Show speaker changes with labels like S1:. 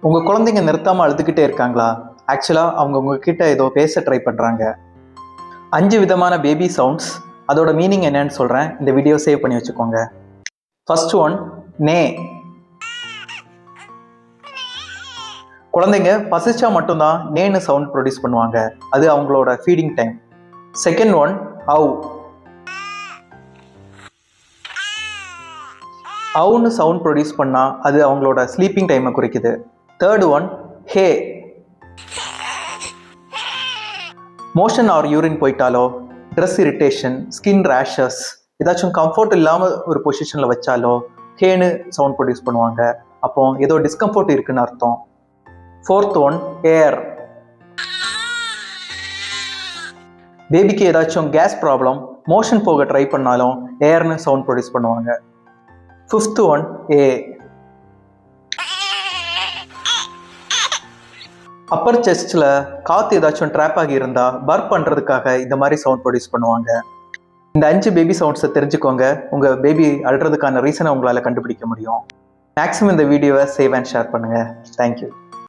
S1: உங்கள் குழந்தைங்க நிறுத்தாமல் அழுதுகிட்டே இருக்காங்களா? ஆக்சுவலாக அவங்க உங்ககிட்ட ஏதோ பேச ட்ரை பண்ணுறாங்க. 5 விதமான பேபி சவுண்ட்ஸ், அதோட மீனிங் என்னன்னு சொல்கிறேன். இந்த வீடியோ சேவ் பண்ணி வச்சுக்கோங்க. ஃபர்ஸ்ட் ஒன், நே. குழந்தைங்க பசிச்சா மட்டும்தான் நேன்னு சவுண்ட் ப்ரொடியூஸ் பண்ணுவாங்க. அது அவங்களோட ஃபீடிங் டைம். செகண்ட் ஒன், அவு. அவுன்னு சவுண்ட் ப்ரொடியூஸ் பண்ணால் அது அவங்களோட ஸ்லீப்பிங் டைமை குறிக்குது. தேர்ட் ஒன், ஹே. மோஷன் ஆர் யூரின் போயிட்டாலோ, ட்ரெஸ் இரிட்டேஷன், ஸ்கின் ரேஷஸ், ஏதாச்சும் கம்ஃபர்ட் இல்லாமல் ஒரு பொசிஷனில் வச்சாலோ ஹேன்னு சவுண்ட் ப்ரொடியூஸ் பண்ணுவாங்க. அப்போ ஏதோ டிஸ்கம்ஃபர்ட் இருக்குன்னு அர்த்தம். ஃபோர்த் ஒன், ஏர். பேபிக்கு ஏதாச்சும் கேஸ் ப்ராப்ளம், மோஷன் போக ட்ரை பண்ணாலும் ஏர்னு சவுண்ட் ப்ரொடியூஸ் பண்ணுவாங்க. ஃபிஃப்த் ஒன், ஏ. அப்பர் செஸ்டில் காற்று ஏதாச்சும் ட்ராப் ஆகி இருந்தால் பர்ப் பண்ணுறதுக்காக இந்த மாதிரி சவுண்ட் ப்ரொடியூஸ் பண்ணுவாங்க. இந்த 5 பேபி சவுண்ட்ஸை தெரிஞ்சுக்கோங்க. உங்கள் பேபி அழுறதுக்கான ரீசனை உங்களால் கண்டுபிடிக்க முடியும். மேக்ஸிமம் இந்த வீடியோவை சேவ் அண்ட் ஷேர் பண்ணுங்கள். தேங்க்யூ.